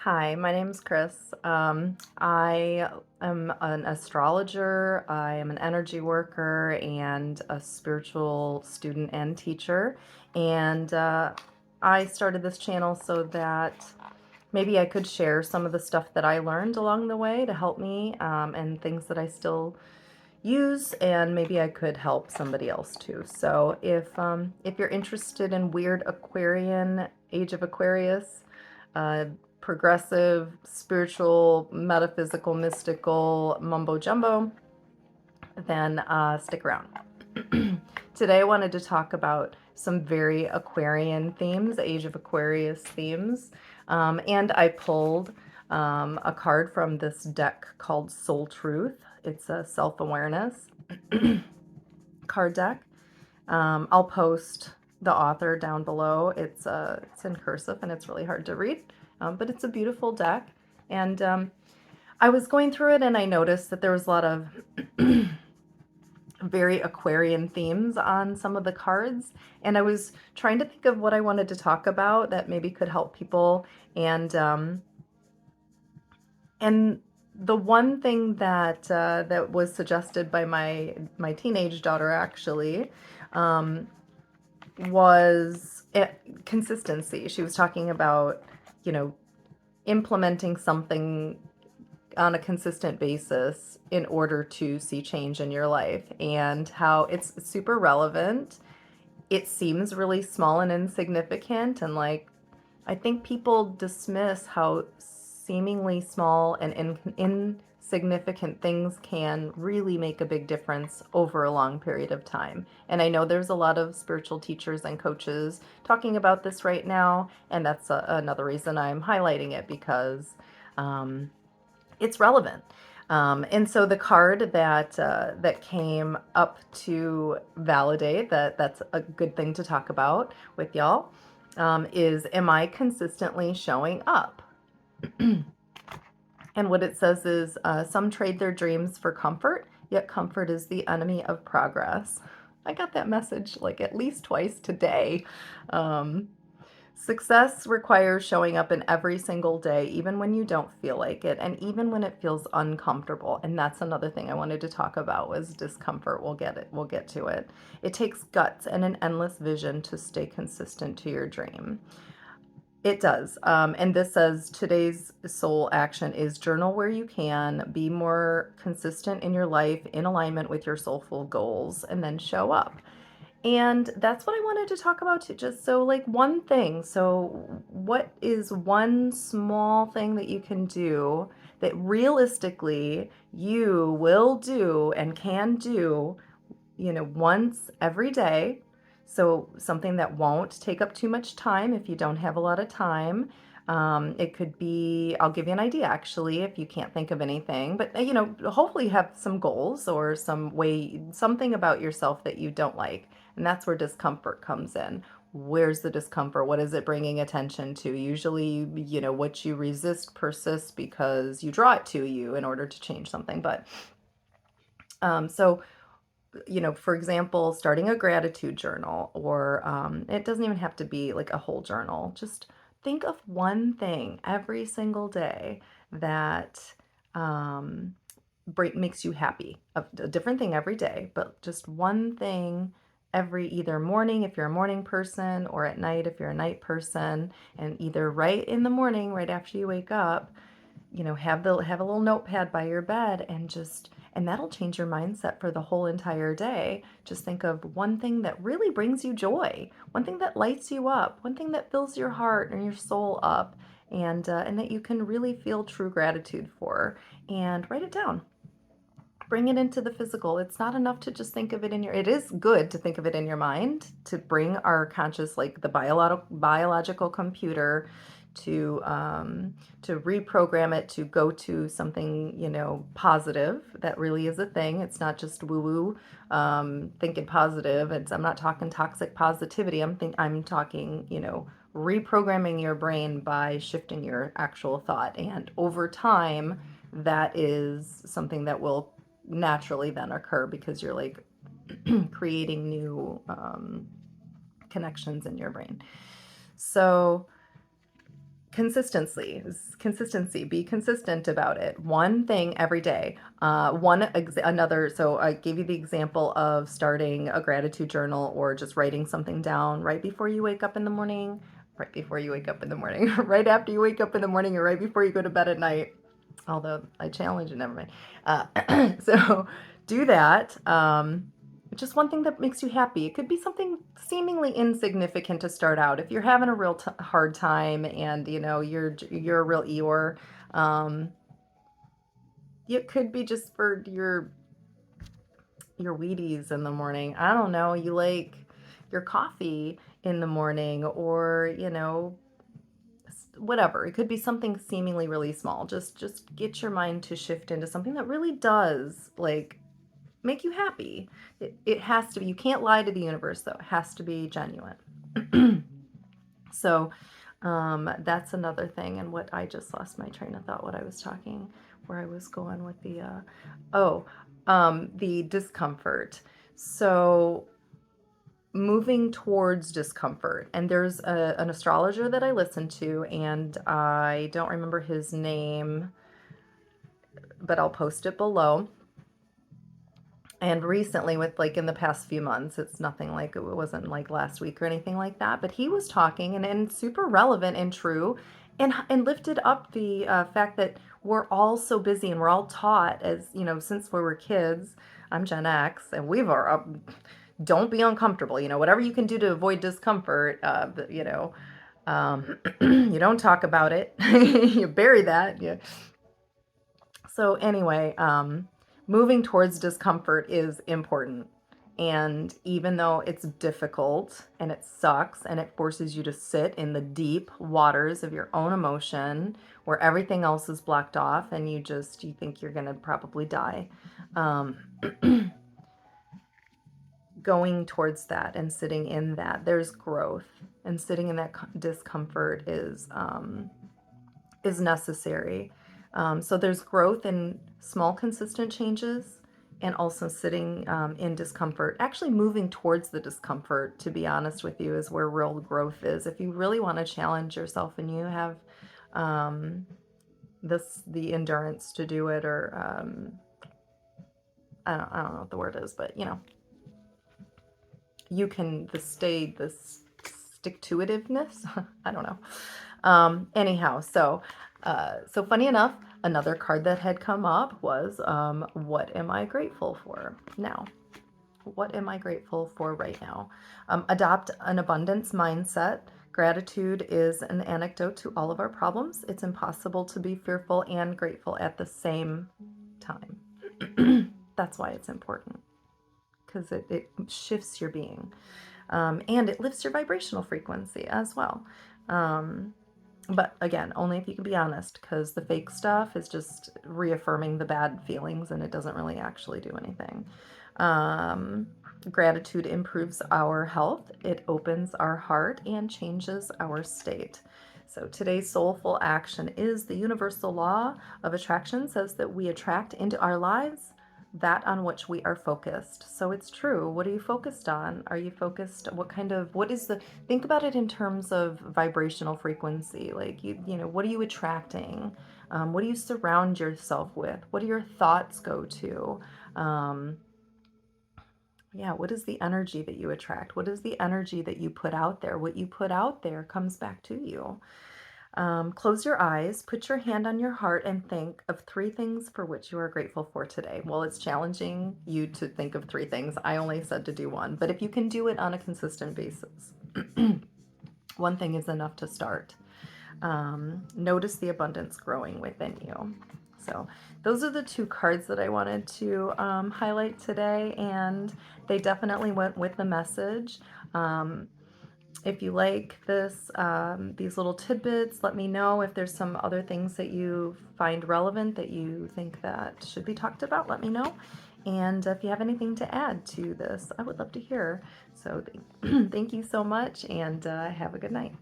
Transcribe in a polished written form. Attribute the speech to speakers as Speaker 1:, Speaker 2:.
Speaker 1: Hi, my name's Chris. I am an astrologer, I am an energy worker, and a spiritual student and teacher. And I started this channel so that maybe I could share some of the stuff that I learned along the way to help me, and things that I still use, and maybe I could help somebody else too. So if you're interested in weird Aquarian, Age of Aquarius, uh, progressive, spiritual, metaphysical, mystical mumbo jumbo, then stick around. Today I wanted to talk about some very Aquarian themes, Age of Aquarius themes, and I pulled a card from this deck called Soul Truth. It's a self-awareness card deck. I'll post the author down below. It's in cursive and it's really hard to read, but it's a beautiful deck. And I was going through it and I noticed that there was a lot of very Aquarian themes on some of the cards. And I was trying to think of what I wanted to talk about that maybe could help people. And the one thing that was suggested by my teenage daughter actually um, was consistency. She was talking about, you know, implementing something on a consistent basis in order to see change in your life, and how it's super relevant. It seems really small and insignificant, and like I think people dismiss how seemingly small and insignificant things can really make a big difference over a long period of time. And I know there's a lot of spiritual teachers and coaches talking about this right now, and that's another reason I'm highlighting it, because it's relevant. And so the card that came up to validate that that's a good thing to talk about with y'all is, am I consistently showing up? And what it says is, some trade their dreams for comfort, yet comfort is the enemy of progress. I got that message like at least twice today. Um, Success requires showing up in every single day, even when you don't feel like it, and even when it feels uncomfortable. And that's another thing I wanted to talk about, was discomfort. We'll get it. We'll get to it. It takes guts and an endless vision to stay consistent to your dream. It does. And this says today's soul action is journal where you can, be more consistent in your life, in alignment with your soulful goals, and then show up. And that's what I wanted to talk about too. Just so, like, one thing. So, what is one small thing that you can do that realistically you will do and can do, once every day? So, something that won't take up too much time if you don't have a lot of time. It could be, I'll give you an idea actually, if you can't think of anything, but hopefully you have some goals or some way, something about yourself that you don't like. And that's where discomfort comes in. Where's the discomfort? What is it bringing attention to? Usually, what you resist persists because you draw it to you in order to change something. But so for example, starting a gratitude journal, or it doesn't even have to be like a whole journal. Just think of one thing every single day that um, makes you happy. A different thing every day, but just one thing every either morning if you're a morning person, or at night if you're a night person. And either right in the morning, right after you wake up, have a little notepad by your bed, and that'll change your mindset for the whole entire day. Just think of one thing that really brings you joy, one thing that lights you up, one thing that fills your heart and your soul up, and that you can really feel true gratitude for, and write it down. Bring it into the physical. It's not enough to just think of it in your, it is good to think of it in your mind, to bring our conscious, like the biological computer, to reprogram it to go to something, positive. That really is a thing. It's not just woo woo, thinking positive. I'm not talking toxic positivity. I'm talking, reprogramming your brain by shifting your actual thought. And over time, that is something that will naturally then occur, because you're like creating new connections in your brain. So Consistency, be consistent about it. One thing every day. Another, so I gave you the example of starting a gratitude journal or just writing something down right before you wake up in the morning, right before you wake up in the morning, right after you wake up in the morning, or right before you go to bed at night. Although I challenge you, never mind. So do that. Just one thing that makes you happy. It could be something seemingly insignificant to start out. If you're having a real hard time and you're a real Eeyore, um, it could be just for your Wheaties in the morning. I don't know. You like your coffee in the morning, or whatever. It could be something seemingly really small. Just get your mind to shift into something that really does like make you happy. It has to be. You can't lie to the universe though. It has to be genuine. So that's another thing. And what I just lost my train of thought, what I was talking, where I was going with the discomfort. So moving towards discomfort. And there's an astrologer that I listen to, and I don't remember his name, but I'll post it below. And recently, with like in the past few months, it's nothing like it wasn't like last week or anything like that, but he was talking and super relevant and true, and lifted up the fact that we're all so busy and we're all taught, as since we were kids. I'm Gen X, and we've are don't be uncomfortable, whatever you can do to avoid discomfort, you don't talk about it. You bury that. Yeah. So anyway, moving towards discomfort is important. And even though it's difficult and it sucks and it forces you to sit in the deep waters of your own emotion where everything else is blocked off and you think you're going to probably die, going towards that and sitting in that, there's growth. And sitting in that discomfort is necessary. So there's growth in small, consistent changes, and also sitting in discomfort. Actually, moving towards the discomfort, to be honest with you, is where real growth is. If you really want to challenge yourself and you have the endurance to do it, or I don't know what the word is, but you can the stick to itiveness. I don't know. Anyhow, so funny enough, another card that had come up was what am I grateful for now? What am I grateful for right now? Adopt an abundance mindset. Gratitude is an antidote to all of our problems. It's impossible to be fearful and grateful at the same time. That's why it's important, because it shifts your being. And it lifts your vibrational frequency as well. But again, only if you can be honest, because the fake stuff is just reaffirming the bad feelings and it doesn't really actually do anything. Gratitude improves our health, it opens our heart, and changes our state. So today's soulful action is the universal law of attraction says that we attract into our lives that on which we are focused. So it's true. What are you focused on? Are you focused, think about it in terms of vibrational frequency. Like, what are you attracting? What do you surround yourself with? What do your thoughts go to? What is the energy that you attract? What is the energy that you put out there? What you put out there comes back to you. Close your eyes, put your hand on your heart, and think of 3 things for which you are grateful for today. Well, it's challenging you to think of 3 things. I only said to do 1, but if you can do it on a consistent basis, 1 thing is enough to start. Notice the abundance growing within you. So those are the 2 cards that I wanted to highlight today, and they definitely went with the message. If you like these little tidbits, let me know. If there's some other things that you find relevant that you think that should be talked about, let me know. And if you have anything to add to this, I would love to hear. So thank you so much, and have a good night.